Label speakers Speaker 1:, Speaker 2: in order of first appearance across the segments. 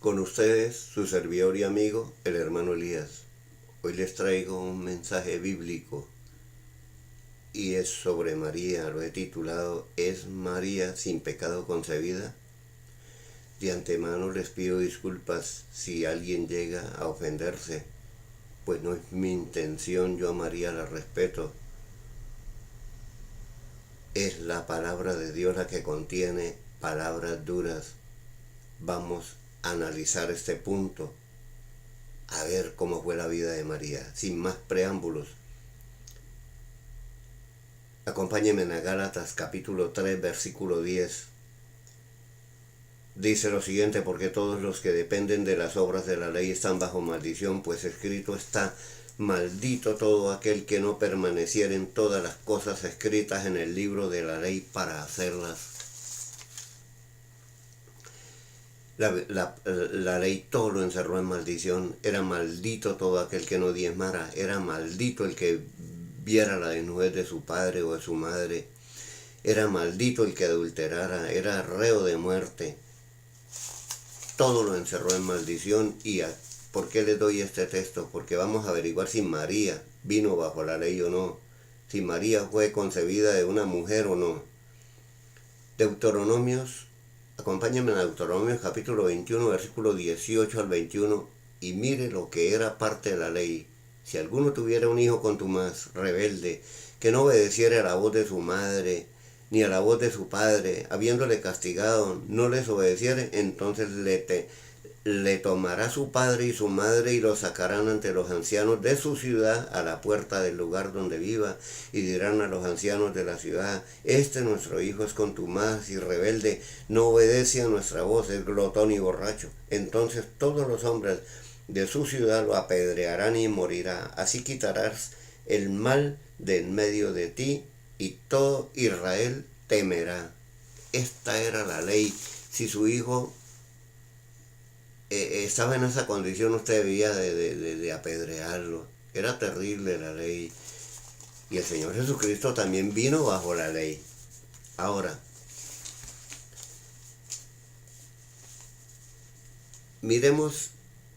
Speaker 1: Con ustedes, su servidor y amigo, el hermano Elías. Hoy les traigo un mensaje bíblico y es sobre María. Lo he titulado ¿Es María sin pecado concebida? De antemano les pido disculpas si alguien llega a ofenderse, pues no es mi intención. Yo a María la respeto. Es la palabra de Dios la que contiene palabras duras. Vamos a analizar este punto, a ver cómo fue la vida de María, sin más preámbulos. Acompáñenme a Gálatas capítulo 3, versículo 10. Dice lo siguiente: porque todos los que dependen de las obras de la ley están bajo maldición, pues escrito está: maldito todo aquel que no permaneciera en todas las cosas escritas en el libro de la ley para hacerlas. La ley todo lo encerró en maldición. Era maldito todo aquel que no diezmara. Era maldito el que viera la desnudez de su padre o de su madre. Era maldito el que adulterara. Era reo de muerte. Todo lo encerró en maldición. ¿Y por qué les doy este texto? Porque vamos a averiguar si María vino bajo la ley o no. Si María fue concebida de una mujer o no. Acompáñenme en Deuteronomios capítulo 21, versículo 18 al 21, y mire lo que era parte de la ley. Si alguno tuviera un hijo contumaz, rebelde, que no obedeciera a la voz de su madre, ni a la voz de su padre, habiéndole castigado, no les obedeciere, entonces le tomará su padre y su madre y lo sacarán ante los ancianos de su ciudad a la puerta del lugar donde viva, y dirán a los ancianos de la ciudad: nuestro hijo es contumaz y rebelde, no obedece a nuestra voz, es glotón y borracho. Entonces todos los hombres de su ciudad lo apedrearán y morirá. Así quitarás el mal de en medio de ti, y todo Israel temerá. Esta era la ley. Si su hijo estaba en esa condición, usted debía de apedrearlo. Era terrible la ley. Y el Señor Jesucristo también vino bajo la ley. Ahora, miremos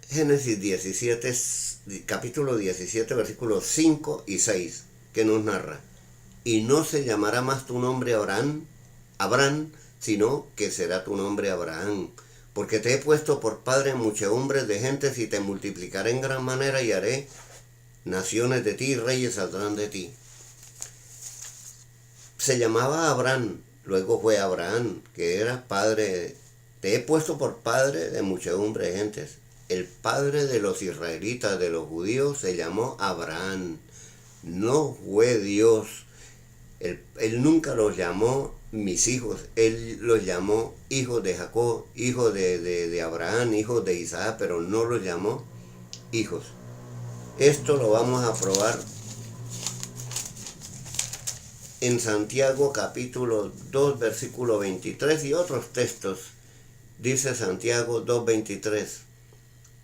Speaker 1: Génesis 17, capítulo 17, versículos 5 y 6, que nos narra: y no se llamará más tu nombre Abraham, sino que será tu nombre Abraham, porque te he puesto por padre en muchedumbres de gentes, y te multiplicaré en gran manera, y haré naciones de ti, y reyes saldrán de ti. Se llamaba Abraham, luego fue Abraham, que era padre. Te he puesto por padre de muchedumbre de gentes. El padre de los israelitas, de los judíos, se llamó Abraham. No fue Dios. Él nunca los llamó mis hijos. Él los llamó hijos de Jacob, hijos de Abraham, hijos de Isaac, pero no los llamó hijos. Esto lo vamos a probar en Santiago capítulo 2, versículo 23 y otros textos. Dice Santiago 2:23: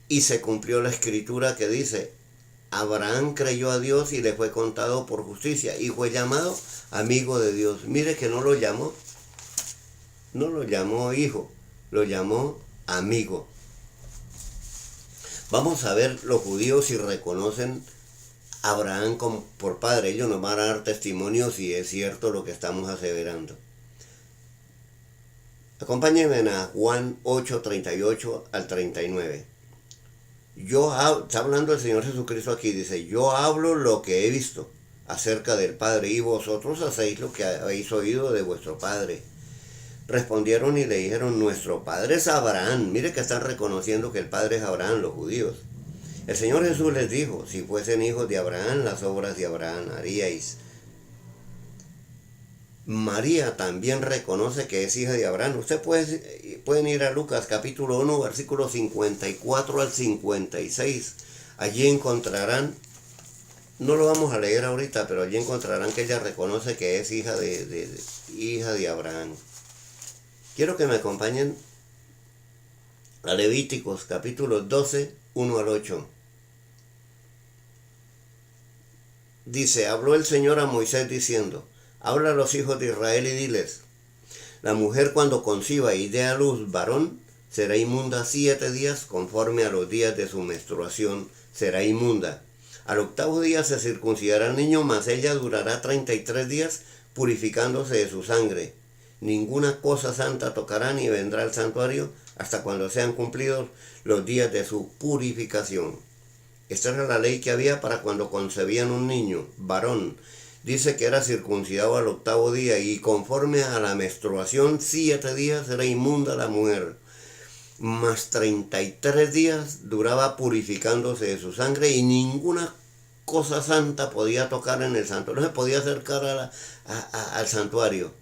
Speaker 1: y se cumplió la escritura que dice: Abraham creyó a Dios y le fue contado por justicia, y fue llamado amigo de Dios. Mire que no lo llamó hijo, lo llamó amigo. Vamos a ver los judíos si reconocen a Abraham por padre. Ellos nos van a dar testimonio si es cierto lo que estamos aseverando. Acompáñenme a Juan 8, 38 al 39. Está hablando el Señor Jesucristo aquí, dice: yo hablo lo que he visto acerca del Padre, y vosotros hacéis lo que habéis oído de vuestro padre. Respondieron y le dijeron: nuestro padre es Abraham. Mire que están reconociendo que el padre es Abraham, los judíos. El Señor Jesús les dijo: si fuesen hijos de Abraham, las obras de Abraham haríais. María también reconoce que es hija de Abraham. Ustedes pueden ir a Lucas capítulo 1, versículos 54 al 56. Allí encontrarán, no lo vamos a leer ahorita, pero allí encontrarán que ella reconoce que es hija de Abraham. Quiero que me acompañen a Levíticos capítulo 12, 1 al 8. Dice: habló el Señor a Moisés diciendo: habla a los hijos de Israel y diles: la mujer cuando conciba y dé a luz varón, será inmunda 7 días, conforme a los días de su menstruación será inmunda. Al 8º día se circuncidará el niño, mas ella durará 33 días, purificándose de su sangre. Ninguna cosa santa tocará ni vendrá al santuario hasta cuando sean cumplidos los días de su purificación. Esta era la ley que había para cuando concebían un niño, varón. Dice que era circuncidado al 8º día y conforme a la menstruación 7 días era inmunda la mujer. Más 33 días duraba purificándose de su sangre y ninguna cosa santa podía tocar en el santuario. No se podía acercar al santuario.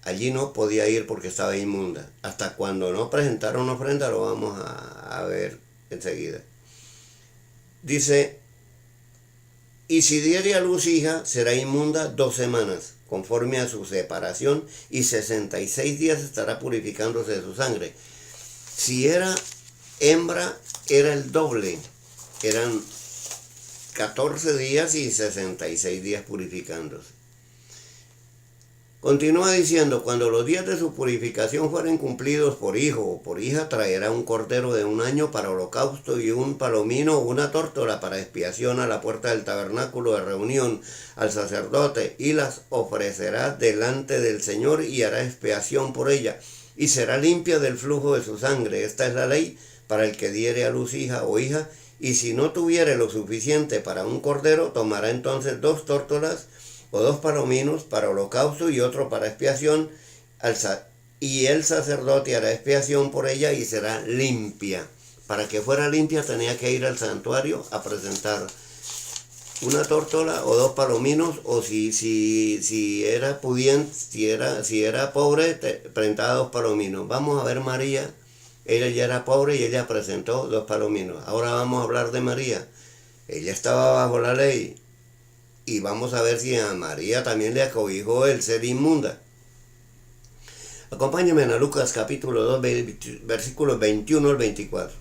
Speaker 1: Allí no podía ir porque estaba inmunda. Hasta cuando no presentaron ofrenda, lo vamos a ver enseguida. Dice, y si diere a luz hija, será inmunda 2 semanas, conforme a su separación, y 66 días estará purificándose de su sangre. Si era hembra, era el doble. Eran 14 días y 66 días purificándose. Continúa diciendo, cuando los días de su purificación fueren cumplidos por hijo o por hija, traerá un cordero de 1 año para holocausto y un palomino o una tórtola para expiación a la puerta del tabernáculo de reunión al sacerdote, y las ofrecerá delante del Señor y hará expiación por ella, y será limpia del flujo de su sangre. Esta es la ley para el que diere a luz hija o hija, y si no tuviere lo suficiente para un cordero, tomará entonces 2 tórtolas o 2 palominos para holocausto y otro para expiación, y el sacerdote hará expiación por ella y será limpia. Para que fuera limpia tenía que ir al santuario a presentar una tórtola o 2 palominos, o si era pudiente, si era pobre, presentaba 2 palominos. Vamos a ver María, ella ya era pobre y ella presentó 2 palominos. Ahora vamos a hablar de María. Ella estaba bajo la ley. Y vamos a ver si a María también le acobijó el ser inmunda. Acompáñenme a Lucas capítulo 2, versículos 21 al 24.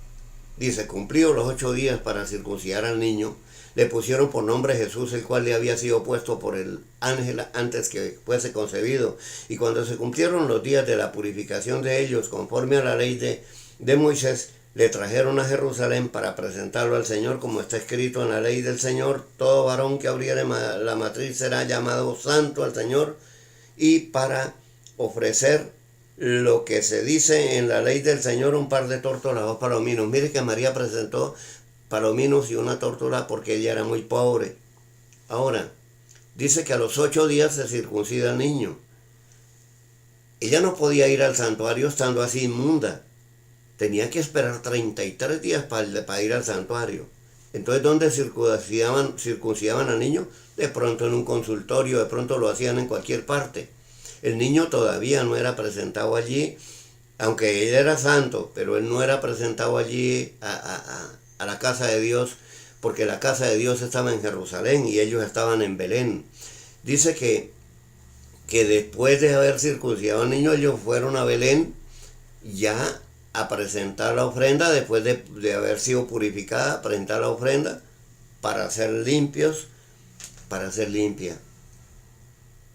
Speaker 1: Dice, cumplidos los 8 días para circuncidar al niño, le pusieron por nombre Jesús, el cual le había sido puesto por el ángel antes que fuese concebido. Y cuando se cumplieron los días de la purificación de ellos, conforme a la ley de Moisés, le trajeron a Jerusalén para presentarlo al Señor, como está escrito en la ley del Señor: todo varón que abriere la matriz será llamado santo al Señor. Y para ofrecer lo que se dice en la ley del Señor, un par de tórtolas, 2 palominos. Mire que María presentó palominos y una tórtola porque ella era muy pobre. Ahora, dice que a los 8 días se circuncida el niño. Ella no podía ir al santuario estando así inmunda. Tenía que esperar 33 días para ir al santuario. Entonces, ¿dónde circuncidaban al niño? De pronto en un consultorio, de pronto lo hacían en cualquier parte. El niño todavía no era presentado allí, aunque él era santo, pero él no era presentado allí a la casa de Dios, porque la casa de Dios estaba en Jerusalén y ellos estaban en Belén. Dice que después de haber circuncidado al niño, ellos fueron a Belén ya a presentar la ofrenda, después de haber sido purificada, presentar la ofrenda para ser limpios, para ser limpia.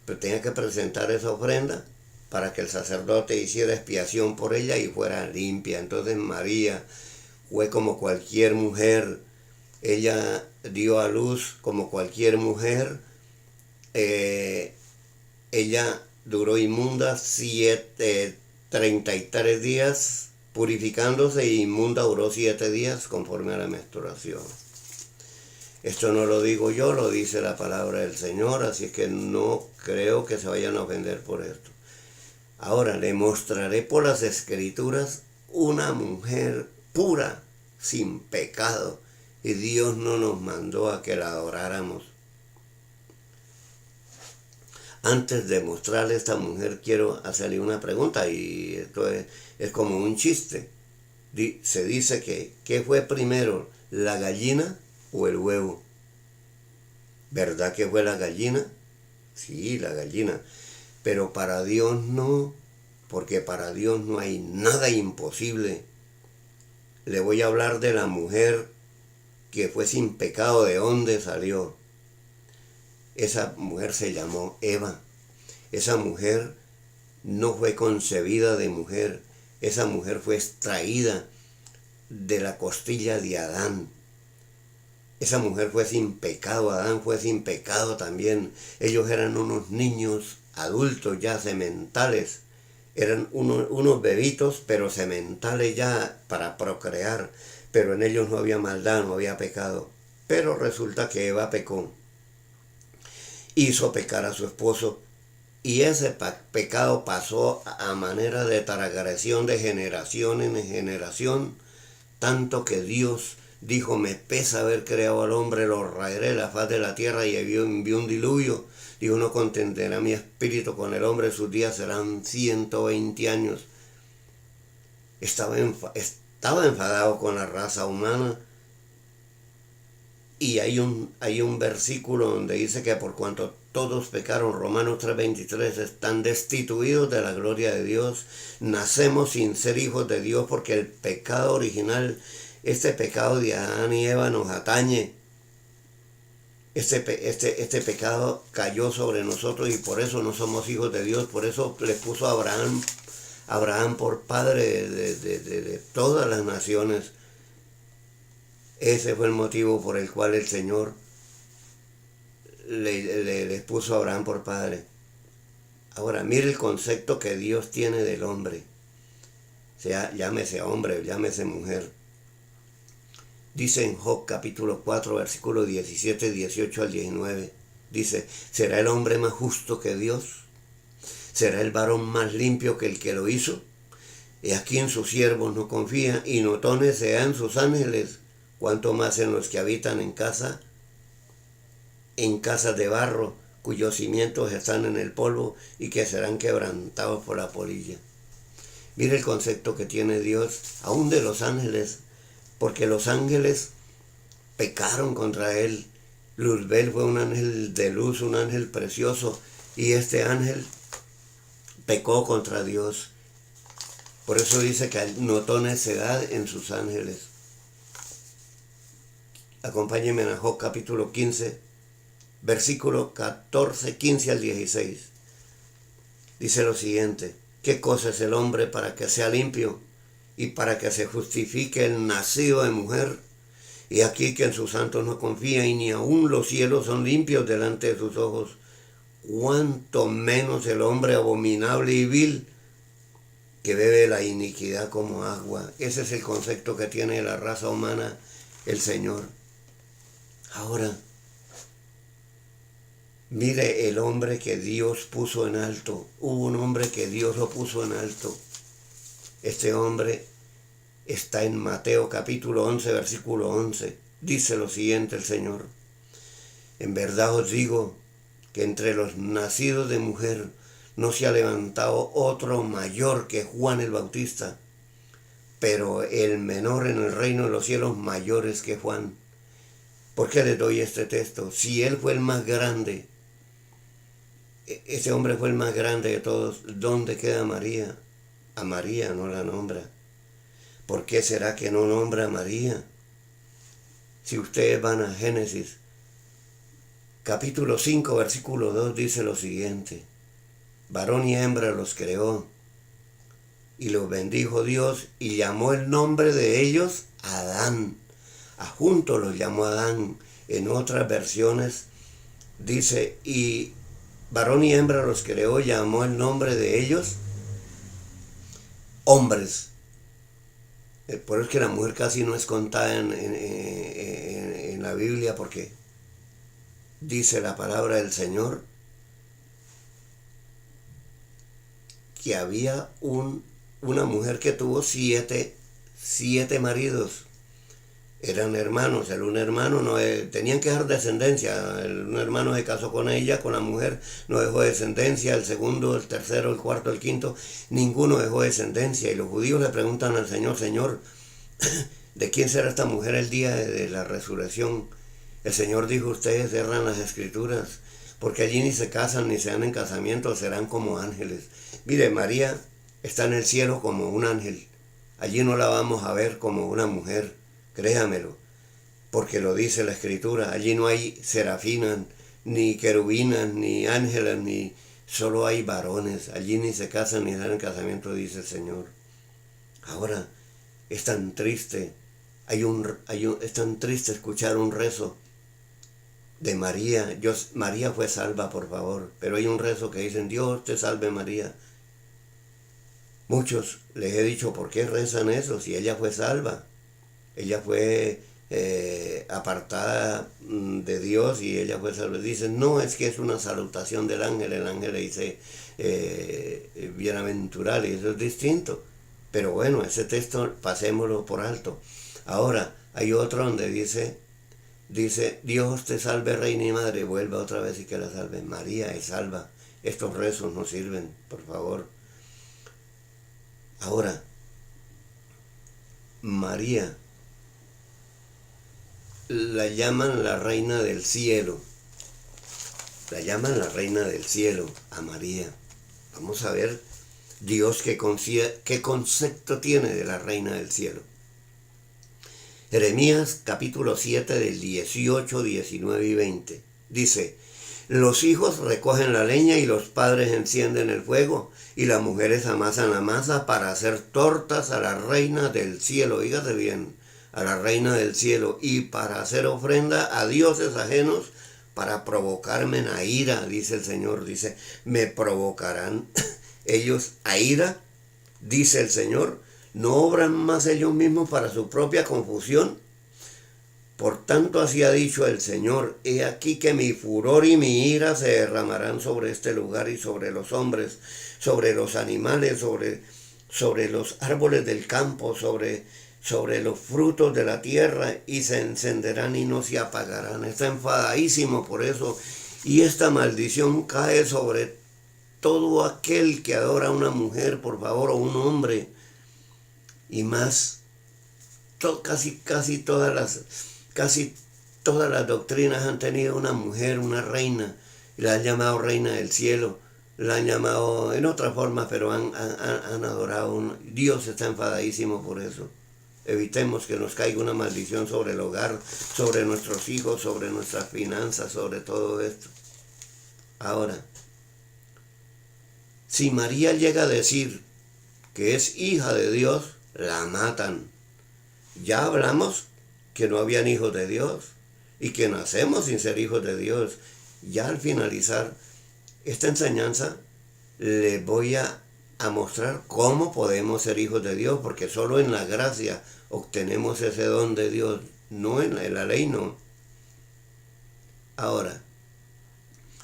Speaker 1: Pero tenía que presentar esa ofrenda para que el sacerdote hiciera expiación por ella y fuera limpia. Entonces María fue como cualquier mujer, ella dio a luz como cualquier mujer. Ella duró inmunda 33 días purificándose, y inmunda duró 7 días conforme a la menstruación. Esto no lo digo yo, lo dice la palabra del Señor, así es que no creo que se vayan a ofender por esto. Ahora le mostraré por las Escrituras una mujer pura, sin pecado, y Dios no nos mandó a que la adoráramos. Antes de mostrarle a esta mujer, quiero hacerle una pregunta, y esto es como un chiste. Se dice que, ¿qué fue primero, la gallina o el huevo? ¿Verdad que fue la gallina? Sí, la gallina. Pero para Dios no, porque para Dios no hay nada imposible. Le voy a hablar de la mujer que fue sin pecado. ¿De dónde salió? Esa mujer se llamó Eva. Esa mujer no fue concebida de mujer. Esa mujer fue extraída de la costilla de Adán. Esa mujer fue sin pecado, Adán fue sin pecado también. Ellos eran unos niños adultos ya sementales. Eran unos bebitos, pero sementales ya para procrear. Pero en ellos no había maldad, no había pecado. Pero resulta que Eva pecó. Hizo pecar a su esposo. Y ese pecado pasó a manera de transgresión de generación en generación. Tanto que Dios dijo, me pesa haber creado al hombre, lo raeré de la faz de la tierra, y envió un diluvio. Dijo, no contenderá mi espíritu con el hombre, sus días serán 120 años. Estaba enfadado con la raza humana. Y hay un versículo donde dice que por cuanto todos pecaron, Romanos 3:23, están destituidos de la gloria de Dios. Nacemos sin ser hijos de Dios porque el pecado original, este pecado de Adán y Eva nos atañe. Este pecado cayó sobre nosotros y por eso no somos hijos de Dios. Por eso le puso a Abraham por padre de todas las naciones. Ese fue el motivo por el cual el Señor le puso a Abraham por padre. Ahora, mire el concepto que Dios tiene del hombre. Sea, llámese hombre, llámese mujer. Dice en Job capítulo 4, versículos 17, 18 al 19. Dice, ¿será el hombre más justo que Dios? ¿Será el varón más limpio que el que lo hizo? Y aquí en sus siervos no confía, y notones sean sus ángeles, cuanto más en los que habitan en casas de barro, cuyos cimientos están en el polvo y que serán quebrantados por la polilla. Mire el concepto que tiene Dios, aún de los ángeles, porque los ángeles pecaron contra él. Luzbel fue un ángel de luz, un ángel precioso, y este ángel pecó contra Dios. Por eso dice que notó necedad en sus ángeles. Acompáñenme a Job capítulo 15, versículo 14, 15 al 16. Dice lo siguiente, ¿qué cosa es el hombre para que sea limpio y para que se justifique el nacido de mujer? Y aquí que en sus santos no confía, y ni aun los cielos son limpios delante de sus ojos. Cuánto menos el hombre abominable y vil, que bebe la iniquidad como agua. Ese es el concepto que tiene la raza humana el Señor. Ahora, mire el hombre que Dios puso en alto. Hubo un hombre que Dios lo puso en alto. Este hombre está en Mateo capítulo 11, versículo 11. Dice lo siguiente el Señor. En verdad os digo que entre los nacidos de mujer no se ha levantado otro mayor que Juan el Bautista, pero el menor en el reino de los cielos mayor es que Juan. ¿Por qué les doy este texto? Si él fue el más grande, ese hombre fue el más grande de todos, ¿dónde queda María? A María no la nombra. ¿Por qué será que no nombra a María? Si ustedes van a Génesis, capítulo 5, versículo 2, dice lo siguiente. Varón y hembra los creó, y los bendijo Dios, y llamó el nombre de ellos Adán. A juntos los llamó Adán. En otras versiones dice, y varón y hembra los creó, llamó el nombre de ellos hombres. Por eso es que la mujer casi no es contada en la Biblia, porque dice la palabra del Señor que había una mujer que tuvo siete maridos. Eran hermanos, un hermano no tenían que dejar descendencia. Un hermano se casó con ella, con la mujer, no dejó descendencia. El segundo, el tercero, el cuarto, el quinto, ninguno dejó descendencia. Y los judíos le preguntan al Señor, Señor, ¿de quién será esta mujer el día de la resurrección? El Señor dijo, ustedes erran las escrituras, porque allí ni se casan ni se dan en casamiento, serán como ángeles. Mire, María está en el cielo como un ángel. Allí no la vamos a ver como una mujer. Créamelo, porque lo dice la Escritura. Allí no hay serafinas, ni querubinas, ni ángeles, ni solo hay varones. Allí ni se casan ni dan en casamiento, dice el Señor. Ahora es tan triste, es tan triste escuchar un rezo de María. María fue salva, por favor, pero hay un rezo que dicen, Dios te salve María. Muchos les he dicho, ¿por qué rezan eso si ella fue salva? Ella fue apartada de Dios y ella fue salva. Dicen, no, es que es una salutación del ángel. El ángel le dice, bienaventurada, y eso es distinto. Pero bueno, ese texto pasémoslo por alto. Ahora, hay otro donde dice, Dios te salve, reina y madre. Vuelva otra vez y que la salve. María es salva. Estos rezos no sirven, por favor. Ahora, María la llaman la reina del cielo. La llaman la reina del cielo a María. Vamos a ver Dios qué concepto tiene de la reina del cielo. Jeremías capítulo 7 del 18, 19 y 20. Dice, los hijos recogen la leña y los padres encienden el fuego y las mujeres amasan la masa para hacer tortas a la reina del cielo. Fíjate bien, a la reina del cielo, y para hacer ofrenda a dioses ajenos para provocarme a ira, dice el Señor. Dice, me provocarán ellos a ira, dice el Señor. ¿No obran más ellos mismos para su propia confusión? Por tanto, así ha dicho el Señor, he aquí que mi furor y mi ira se derramarán sobre este lugar y sobre los hombres, sobre los animales, sobre los árboles del campo, sobre los frutos de la tierra, y se encenderán y no se apagarán. Está enfadadísimo por eso, y esta maldición cae sobre todo aquel que adora a una mujer, por favor, o un hombre, y más, casi todas las doctrinas han tenido una mujer, una reina, y la han llamado reina del cielo, la han llamado en otra forma, pero han adorado. Dios está enfadadísimo por eso. Evitemos que nos caiga una maldición sobre el hogar, sobre nuestros hijos, sobre nuestras finanzas, sobre todo esto. Ahora, si María llega a decir que es hija de Dios, la matan. Ya hablamos que no habían hijos de Dios y que nacemos sin ser hijos de Dios. Ya al finalizar esta enseñanza, les voy a mostrar cómo podemos ser hijos de Dios, porque solo en la gracia obtenemos ese don de Dios, no en la ley, no. Ahora,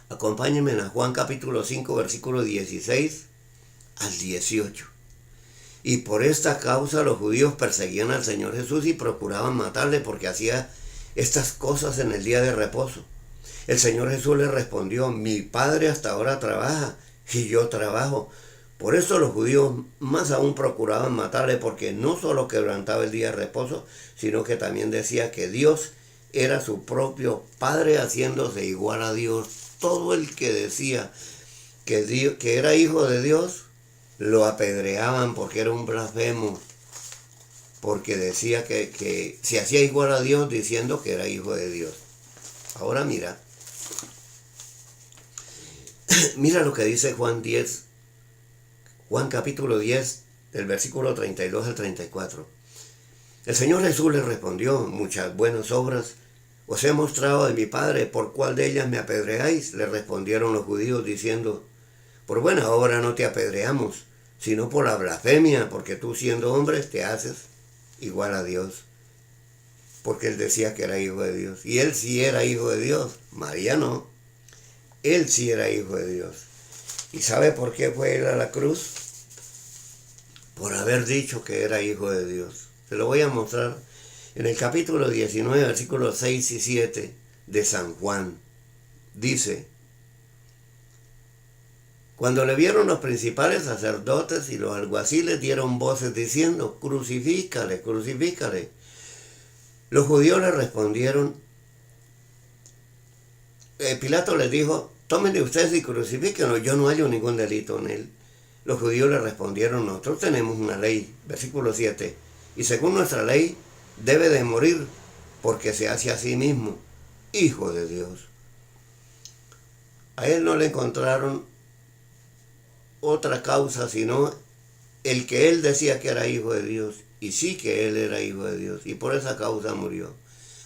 Speaker 1: acompáñenme a Juan capítulo 5, versículo 16 al 18. Y por esta causa los judíos perseguían al Señor Jesús y procuraban matarle porque hacía estas cosas en el día de reposo. El Señor Jesús les respondió, mi Padre hasta ahora trabaja y yo trabajo. Por eso los judíos más aún procuraban matarle, porque no solo quebrantaba el día de reposo, sino que también decía que Dios era su propio Padre, haciéndose igual a Dios. Todo el que decía que era hijo de Dios, lo apedreaban porque era un blasfemo, porque decía que se hacía igual a Dios diciendo que era hijo de Dios. Ahora mira lo que dice Juan capítulo 10, del versículo 32 al 34. El Señor Jesús le respondió, muchas buenas obras os he mostrado de mi Padre, ¿por cuál de ellas me apedreáis? Le respondieron los judíos diciendo, por buena obra no te apedreamos, sino por la blasfemia, porque tú siendo hombre te haces igual a Dios. Porque él decía que era hijo de Dios. Y él sí era hijo de Dios. María no. Él sí era hijo de Dios. ¿Y sabe por qué fue él a la cruz? Por haber dicho que era hijo de Dios. Se lo voy a mostrar en el capítulo 19, versículos 6 y 7 de San Juan. Dice, cuando le vieron los principales sacerdotes y los alguaciles dieron voces diciendo, crucifícale, crucifícale. Los judíos le respondieron, Pilato les dijo, tómenle ustedes y crucifíquenlo, yo no hallo ningún delito en él. Los judíos le respondieron, nosotros tenemos una ley, versículo 7, y según nuestra ley debe de morir porque se hace a sí mismo hijo de Dios. A él no le encontraron otra causa sino el que él decía que era hijo de Dios, y sí que él era hijo de Dios, y por esa causa murió.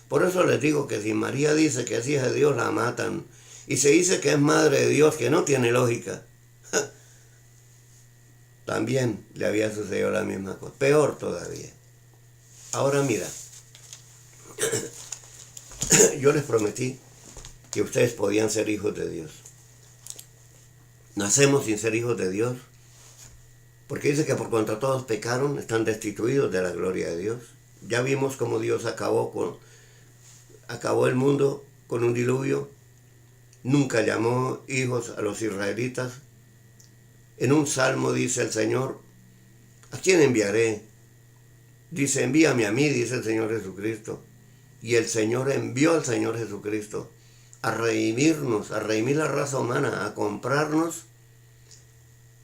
Speaker 1: Por eso les digo que si María dice que es hija de Dios, la matan. Y se dice que es madre de Dios, que no tiene lógica. También le había sucedido la misma cosa. Peor todavía. Ahora mira, yo les prometí que ustedes podían ser hijos de Dios. Nacemos sin ser hijos de Dios, porque dice que por cuanto todos pecaron, están destituidos de la gloria de Dios. Ya vimos cómo Dios acabó el mundo con un diluvio. Nunca llamó hijos a los israelitas. En un salmo dice el Señor, ¿a quién enviaré? Dice, envíame a mí, dice el Señor Jesucristo. Y el Señor envió al Señor Jesucristo a redimirnos, a redimir la raza humana, a comprarnos.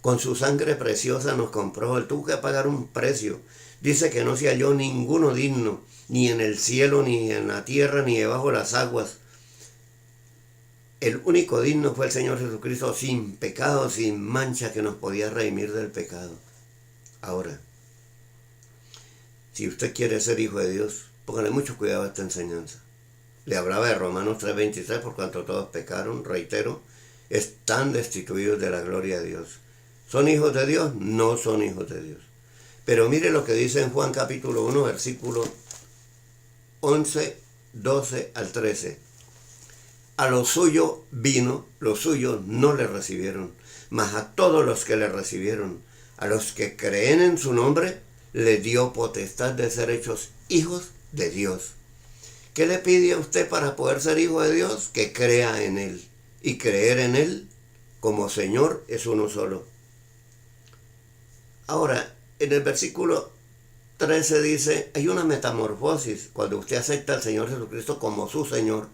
Speaker 1: Con su sangre preciosa nos compró. Él tuvo que pagar un precio. Dice que no se halló ninguno digno, ni en el cielo, ni en la tierra, ni debajo de las aguas. El único digno fue el Señor Jesucristo, sin pecado, sin mancha, que nos podía redimir del pecado. Ahora, si usted quiere ser hijo de Dios, póngale mucho cuidado a esta enseñanza. Le hablaba de Romanos 3:23, por cuanto todos pecaron, reitero, están destituidos de la gloria de Dios. ¿Son hijos de Dios? No son hijos de Dios. Pero mire lo que dice en Juan capítulo 1, versículo 11, 12 al 13. A lo suyo vino, los suyos no le recibieron, mas a todos los que le recibieron, a los que creen en su nombre, le dio potestad de ser hechos hijos de Dios. ¿Qué le pide a usted para poder ser hijo de Dios? Que crea en Él. Y creer en Él como Señor es uno solo. Ahora, en el versículo 13 dice, hay una metamorfosis cuando usted acepta al Señor Jesucristo como su Señor.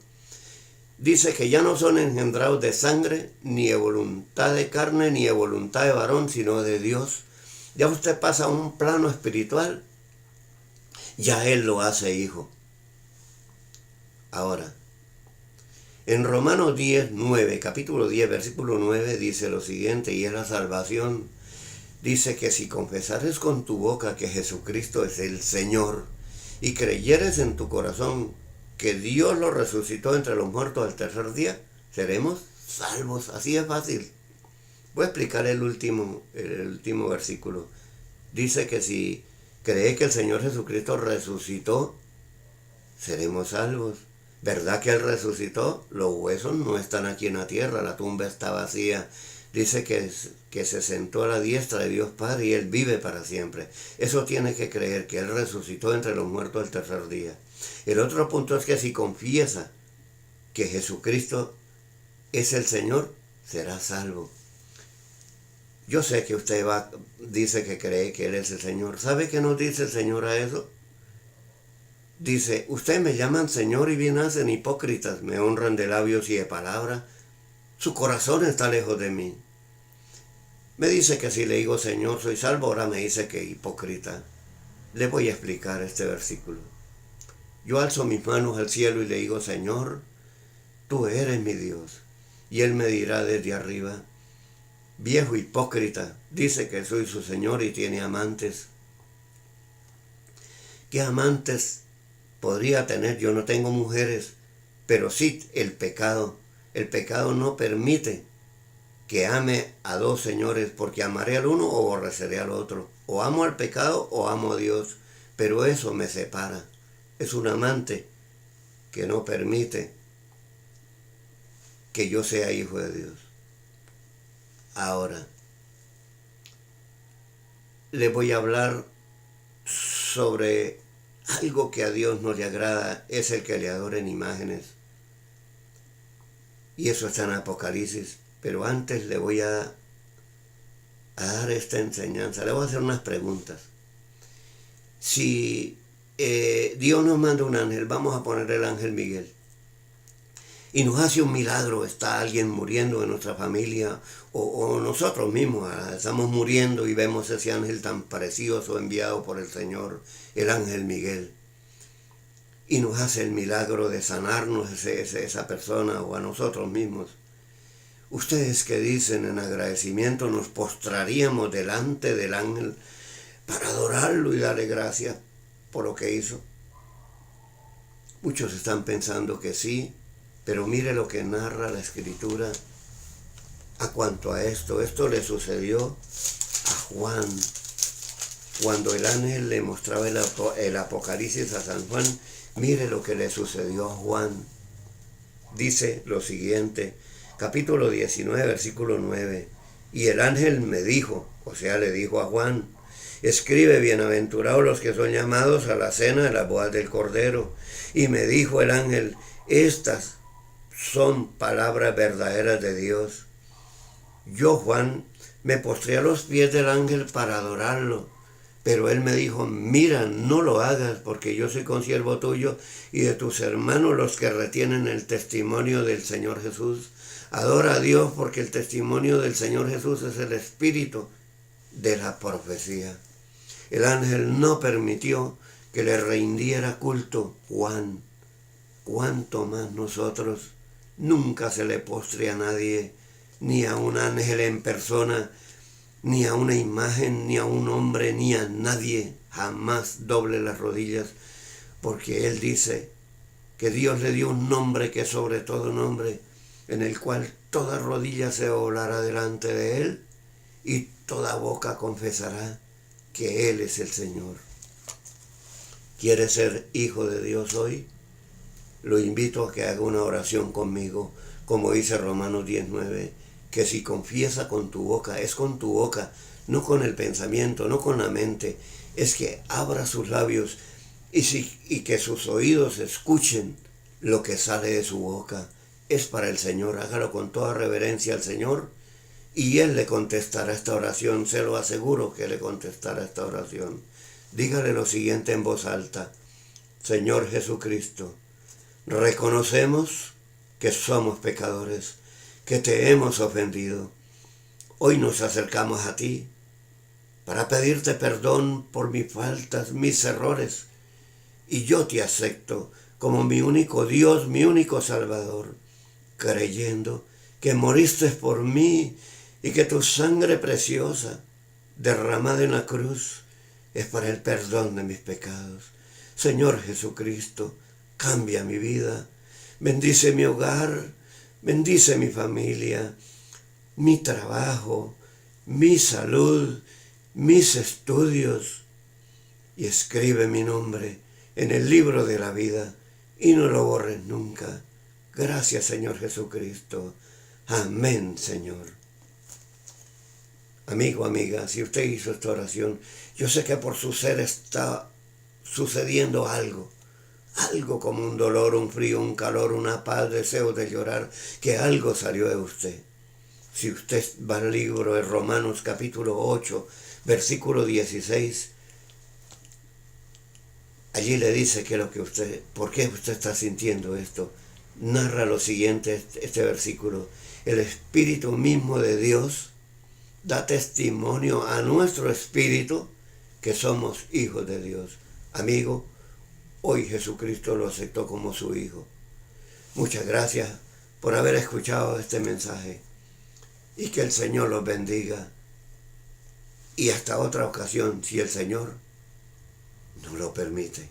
Speaker 1: Dice que ya no son engendrados de sangre, ni de voluntad de carne, ni de voluntad de varón, sino de Dios. Ya usted pasa a un plano espiritual, ya Él lo hace hijo. Ahora, en Romanos 10, 9, capítulo 10, versículo 9, dice lo siguiente, y es la salvación. Dice que si confesares con tu boca que Jesucristo es el Señor, y creyeres en tu corazón que Dios lo resucitó entre los muertos al tercer día, seremos salvos. Así es fácil. Voy a explicar el último versículo. Dice que si cree que el Señor Jesucristo resucitó, seremos salvos. ¿Verdad que Él resucitó? Los huesos no están aquí en la tierra, la tumba está vacía. Dice que se sentó a la diestra de Dios Padre y Él vive para siempre. Eso tiene que creer, que Él resucitó entre los muertos el tercer día. El otro punto es que si confiesa que Jesucristo es el Señor, será salvo. Yo sé que usted dice que cree que Él es el Señor. ¿Sabe qué nos dice el Señor a eso? Dice, ustedes me llaman Señor y bien hacen, hipócritas, me honran de labios y de palabra. Su corazón está lejos de mí. Me dice que si le digo Señor soy salvo, ahora me dice que hipócrita. Le voy a explicar este versículo. Yo alzo mis manos al cielo y le digo, Señor, tú eres mi Dios. Y Él me dirá desde arriba, viejo hipócrita, dice que soy su Señor y tiene amantes. ¿Qué amantes podría tener? Yo no tengo mujeres, pero sí el pecado. El pecado no permite que ame a dos señores, porque amaré al uno o aborreceré al otro. O amo al pecado o amo a Dios, pero eso me separa. Es un amante que no permite que yo sea hijo de Dios. Ahora, le voy a hablar sobre algo que a Dios no le agrada, es el que le adoren imágenes. Y eso está en Apocalipsis. Pero antes le voy a dar esta enseñanza. Le voy a hacer unas preguntas. Si Dios nos manda un ángel, vamos a poner el ángel Miguel, y nos hace un milagro, está alguien muriendo en nuestra familia, o nosotros mismos estamos muriendo y vemos ese ángel tan precioso enviado por el Señor, el ángel Miguel, y nos hace el milagro de sanarnos esa persona o a nosotros mismos. Ustedes que dicen en agradecimiento, nos postraríamos delante del ángel para adorarlo y darle gracias por lo que hizo. Muchos están pensando que sí, pero mire lo que narra la Escritura a cuanto a esto. Esto le sucedió a Juan. Cuando el ángel le mostraba el Apocalipsis a San Juan, mire lo que le sucedió a Juan. Dice lo siguiente, capítulo 19, versículo 9. Y el ángel me dijo, o sea, le dijo a Juan, escribe, bienaventurados los que son llamados a la cena de las bodas del Cordero. Y me dijo el ángel, estas son palabras verdaderas de Dios. Yo, Juan, me postré a los pies del ángel para adorarlo. Pero él me dijo, mira, no lo hagas, porque yo soy consiervo tuyo y de tus hermanos los que retienen el testimonio del Señor Jesús. Adora a Dios, porque el testimonio del Señor Jesús es el espíritu de la profecía. El ángel no permitió que le rindiera culto Juan. ¿Cuánto más nosotros? Nunca se le postre a nadie, ni a un ángel en persona, ni a una imagen, ni a un hombre, ni a nadie. Jamás doble las rodillas, porque él dice que Dios le dio un nombre que es sobre todo nombre, en el cual toda rodilla se doblará delante de él y toda boca confesará que él es el Señor. ¿Quieres ser hijo de Dios hoy? Lo invito a que haga una oración conmigo, como dice Romanos 19, que si confiesa con tu boca, es con tu boca, no con el pensamiento, no con la mente, es que abra sus labios y que sus oídos escuchen lo que sale de su boca. Es para el Señor, hágalo con toda reverencia al Señor y Él le contestará esta oración, se lo aseguro que le contestará esta oración. Dígale lo siguiente en voz alta: Señor Jesucristo, reconocemos que somos pecadores, que te hemos ofendido. Hoy nos acercamos a ti para pedirte perdón por mis faltas, mis errores, y yo te acepto como mi único Dios, mi único Salvador, creyendo que moriste por mí y que tu sangre preciosa, derramada en la cruz, es para el perdón de mis pecados. Señor Jesucristo, cambia mi vida, bendice mi hogar, bendice mi familia, mi trabajo, mi salud, mis estudios, y escribe mi nombre en el libro de la vida y no lo borres nunca. Gracias, Señor Jesucristo. Amén, Señor. Amigo, amiga, si usted hizo esta oración, yo sé que por su ser está sucediendo algo como un dolor, un frío, un calor, una paz, deseo de llorar, que algo salió de usted. Si usted va al libro de Romanos capítulo 8, versículo 16, allí le dice que por qué usted está sintiendo esto. Narra lo siguiente, este versículo: el Espíritu mismo de Dios da testimonio a nuestro espíritu que somos hijos de Dios. Amigo, hoy Jesucristo lo aceptó como su hijo. Muchas gracias por haber escuchado este mensaje y que el Señor los bendiga. Y hasta otra ocasión, si el Señor nos lo permite.